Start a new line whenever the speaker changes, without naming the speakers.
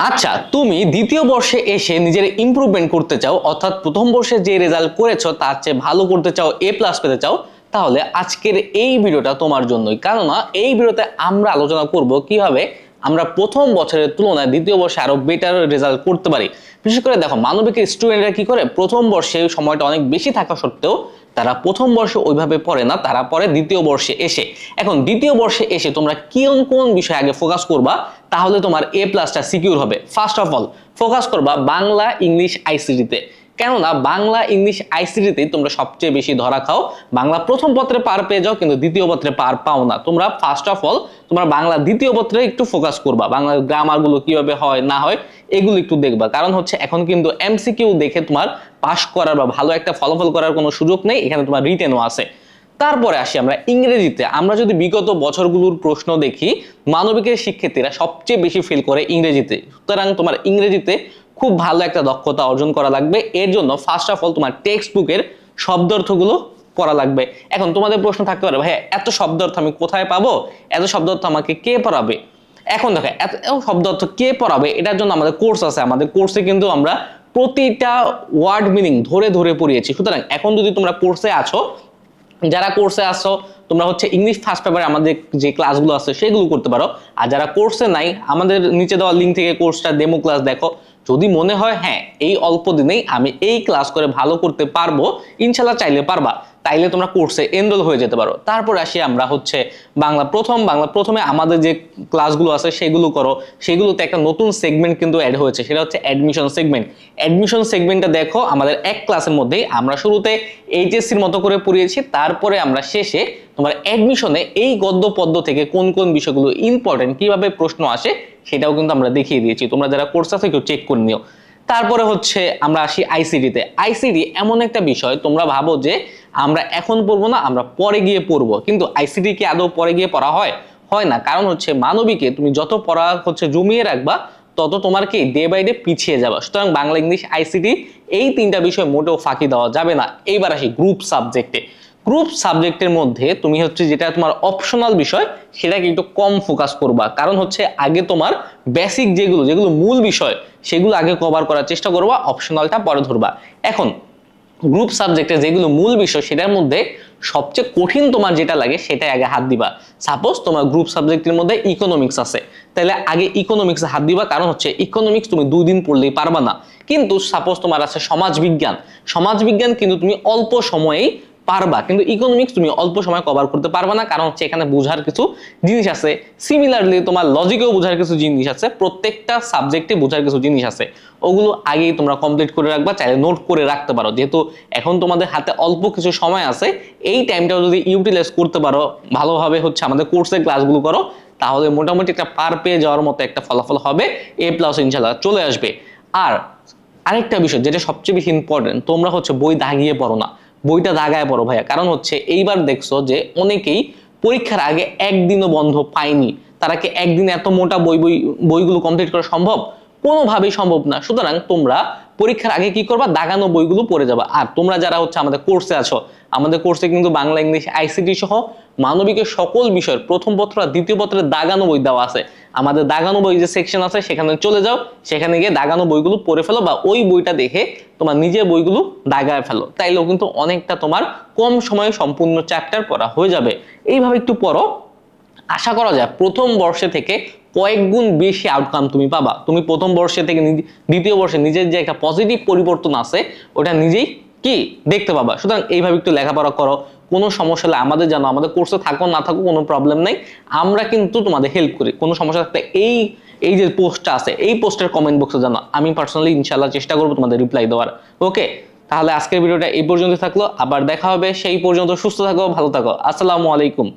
আচ্ছা, তুমি দ্বিতীয় বর্ষে এসে নিজের ইমপ্রুভমেন্ট করতে চাও, অর্থাৎ প্রথম বর্ষে যে রেজাল্ট করেছো তার চেয়ে ভালো করতে চাও, A+ পেতে চাও, তাহলে আজকের এই ভিডিওটা তোমার জন্যই। কেননা এই ভিডিওতে আমরা আলোচনা করব কিভাবে আমরা প্রথম বছরের তুলনায় দ্বিতীয় বর্ষে আরো বেটার রেজাল্ট করতে পারি। বিশেষ করে দেখো, মানবিকের স্টুডেন্টরা কি করে, প্রথম বর্ষে সময়টা অনেক বেশি থাকা সত্ত্বেও তারা প্রথম বর্ষে ওইভাবে পড়ে না, তারা পড়ে দ্বিতীয় বর্ষে এসে। এখন দ্বিতীয় বর্ষে এসে তোমরা কোন কোন বিষয়ে আগে ফোকাস করবা, তাহলে তোমার A+টা সিকিউর হবে। ফার্স্ট অফ অল ফোকাস করবা বাংলা, ইংলিশ, আইসিটিতে। কেননা বাংলা, ইংলিশ, আইসিটিতে তোমরা সবচেয়ে বেশি ধরা খাও। বাংলা প্রথম পত্রে পার পেয়ে যাও, কিন্তু দ্বিতীয় পত্রে পার পাও না। তোমরা ফার্স্ট অফ অল তোমরা বাংলা দ্বিতীয় পত্রে একটু ফোকাস করবা, বাংলার গ্রামার গুলো কিভাবে হয় না হয় এগুলো একটু দেখবা। কারণ হচ্ছে এখন কিন্তু MCQ দেখে তোমার পাস করার বা ভালো একটা ফলাফল করার কোনো সুযোগ নেই, এখানে তোমার রিটেনও আছে। তারপরে আসি আমরা ইংরেজিতে। আমরা যদি বিগত বছরগুলোর প্রশ্ন দেখি, মানবিকের শিক্ষার্থীরা সবচেয়ে বেশি ফেল করে ইংরেজিতে। সুতরাং তোমার ইংরেজিতে খুব ভালো একটা দক্ষতা অর্জন করা লাগবে। এর জন্য ফার্স্ট অফ অল তোমার টেক্সট বুকের শব্দার্থগুলো পড়া লাগবে। এখন তোমাদের প্রশ্ন থাকতে পারে, ভাই এত শব্দার্থ আমি কোথায় পাবো, এত শব্দার্থ আমাকে কে পড়াবে? এখন দেখো, এত শব্দার্থ কে পড়াবে, এটার জন্য আমাদের কোর্স আছে। আমাদের কোর্সে কিন্তু আমরা প্রতিটা ওয়ার্ড মিনিং ধরে ধরে পড়িয়েছি। সুতরাং এখন যদি তোমরা কোর্সে আছো, যারা কোর্সে আসো তোমরা হচ্ছে ইংলিশ ফার্স্ট পেপারে আমাদের যে ক্লাসগুলো আছে সেগুলো করতে পারো। আর যারা কোর্সে নাই, আমাদের নিচে দেওয়া লিঙ্ক থেকে কোর্সটা ডেমো ক্লাস দেখো। যদি মনে হয় হ্যাঁ এই অল্প দিনেই আমি এই ক্লাস করে ভালো করতে পারবো, ইনশাল্লাহ চাইলে পারবা, তাইলে তোমরা কোর্সে এনরোল হয়ে যেতে পারো। তারপর আসি আমরা হচ্ছে বাংলা প্রথমে আমাদের যে ক্লাসগুলো আছে সেগুলো করো। সেগুলোতে একটা নতুন সেগমেন্ট কিন্তু অ্যাড হয়েছে, সেটা হচ্ছে অ্যাডমিশন সেগমেন্ট। অ্যাডমিশন সেগমেন্টটা দেখো, আমাদের এক ক্লাসের মধ্যেই আমরা শুরুতে এইচএসসির মতো করে পড়িয়েছি, তারপরে আমরা শেষে তোমার অ্যাডমিশনে এই গদ্য পদ্য থেকে কোন কোন বিষয়গুলো ইম্পর্টেন্ট, কিভাবে প্রশ্ন আসে সেটাও কিন্তু আমরা দেখিয়ে দিয়েছি। তোমরা যারা কোর্স আছে কেউ চেক করে নিও। তারপরে হচ্ছে আমরা আসি আইসিডিতে। আইসিডি এমন একটা বিষয়, তোমরা ভাবো যে আমরা এখন পড়বো না, আমরা পরে গিয়ে পড়বো, কিন্তু আইসিডি কি আদৌ পরে গিয়ে পড়া হয়? হয় না। কারণ হচ্ছে মানবিকে তুমি যত পড়া হচ্ছে জমিয়ে রাখবা, তত তোমার কি ডে বাই ডে পিছিয়ে যাবে। সুতরাং বাংলা, ইংলিশ, আইসিটি এই তিনটা বিষয় মোটেও ফাঁকি দেওয়া যাবে না। এইবার আসি গ্রুপ সাবজেক্টে। গ্রুপ সাবজেক্টের মধ্যে তুমি হচ্ছে যেটা তোমার অপশনাল বিষয় সেটাকে একটু কম ফোকাস করবা। কারণ হচ্ছে আগে তোমার বেসিক যেগুলো মূল বিষয় সেগুলো আগে কভার করার চেষ্টা করবা, অপশনালটা পরে ধরবা। এখন গ্রুপ সাবজেক্টে যেগুলো মূল বিষয় সেটার মধ্যে সবচেয়ে কঠিন তোমার যেটা লাগে সেটাই আগে হাত দিবা। সাপোজ তোমার গ্রুপ সাবজেক্টের মধ্যে ইকোনমিক্স আছে, তাহলে আগে ইকোনমিক্সে হাত দিবা। কারণ হচ্ছে ইকোনমিক্স তুমি 2 দিন পড়লেই পারবা না। কিন্তু সাপোজ তোমার আছে সমাজবিজ্ঞান কিন্তু তুমি অল্প সময়েই পারবা, কিন্তু ইকোনমিক্স তুমি অল্প সময় কভার করতে পারবা না। কারণ হচ্ছে এখানে বোঝার কিছু জিনিস আছে। সিমিলারলি তোমার লজিকেও বোঝার কিছু জিনিস আছে, প্রত্যেকটা সাবজেক্টে বোঝার কিছু জিনিস আছে। ওগুলো আগেই তোমরা কমপ্লিট করে রাখবা, চাইলে নোট করে রাখতে পারো। যেহেতু এখন তোমাদের হাতে অল্প কিছু সময় আছে, এই টাইমটাও যদি ইউটিলাইজ করতে পারো ভালোভাবে, হচ্ছে আমাদের কোর্সের ক্লাসগুলো করো, তাহলে মোটামুটি একটা পার পেয়ে যাওয়ার মতো একটা ফলাফল হবে। A+ ইনশাল্লাহ চলে আসবে। আর আরেকটা বিষয় যেটা সবচেয়ে বেশি ইম্পর্টেন্ট, তোমরা হচ্ছে বই দাগিয়ে পড়ো না, বইটা দাগায় পড়ো ভাইয়া। কারণ হচ্ছে এইবার দেখছো যে অনেকেই পরীক্ষার আগে একদিনও বন্ধ পায়নি। তারা কি একদিনে এত মোটা বইগুলো কমপ্লিট করা সম্ভব? কোনোভাবেই সম্ভব না। সুতরাং তোমরা পরীক্ষার আগে কি করবা, দাগানো বইগুলো পড়ে যাবা। আর তোমরা যারা হচ্ছে আমাদের কোর্সে আছো, আমাদের কোর্সে কিন্তু বাংলা, ইংলিশ, আইসিটি সহ মানবিকের সকল বিষয়ের প্রথম পত্র আর দ্বিতীয় পত্রের দাগানো বই দেওয়া আছে। আমাদের দাগানো বই যে সেকশন আছে সেখানে চলে যাও, সেখানে গিয়ে দাগানো বইগুলো পড়ে ফেলো, বা ওই বইটা দেখে তোমার নিজের বইগুলো দাগায় ফেলো। তাইলেও কিন্তু অনেকটা তোমার কম সময়ে সম্পূর্ণ চ্যাপ্টার পড়া হয়ে যাবে। এইভাবে একটু পড়ো, আশা করা যায় প্রথম বর্ষে থেকে কয়েক গুণ বেশি আউটকাম তুমি পাবা। তুমি প্রথম বর্ষে থেকে দ্বিতীয় বর্ষে নিজের যে একটা পজিটিভ পরিবর্তন আছে ওটা নিজেই কি দেখতে পাবা। সুতরাং এইভাবে একটু লেখাপড়া করো। কোনো সমস্যা হলে আমাদের জানো, আমাদের কোর্সে থাকো না থাকো কোনো প্রবলেম নাই, আমরা কিন্তু তোমাদের হেল্প করি। কোনো সমস্যা থাকলে এই যে পোস্টটা আছে এই পোস্টের কমেন্ট বক্সে জানো, আমি পার্সোনালি ইনশাল্লাহ চেষ্টা করবো তোমাদের রিপ্লাই দেওয়ার। ওকে, তাহলে আজকের ভিডিওটা এই পর্যন্ত থাকলো, আবার দেখা হবে। সেই পর্যন্ত সুস্থ থাকো, ভালো থাকো। আসসালামু আলাইকুম।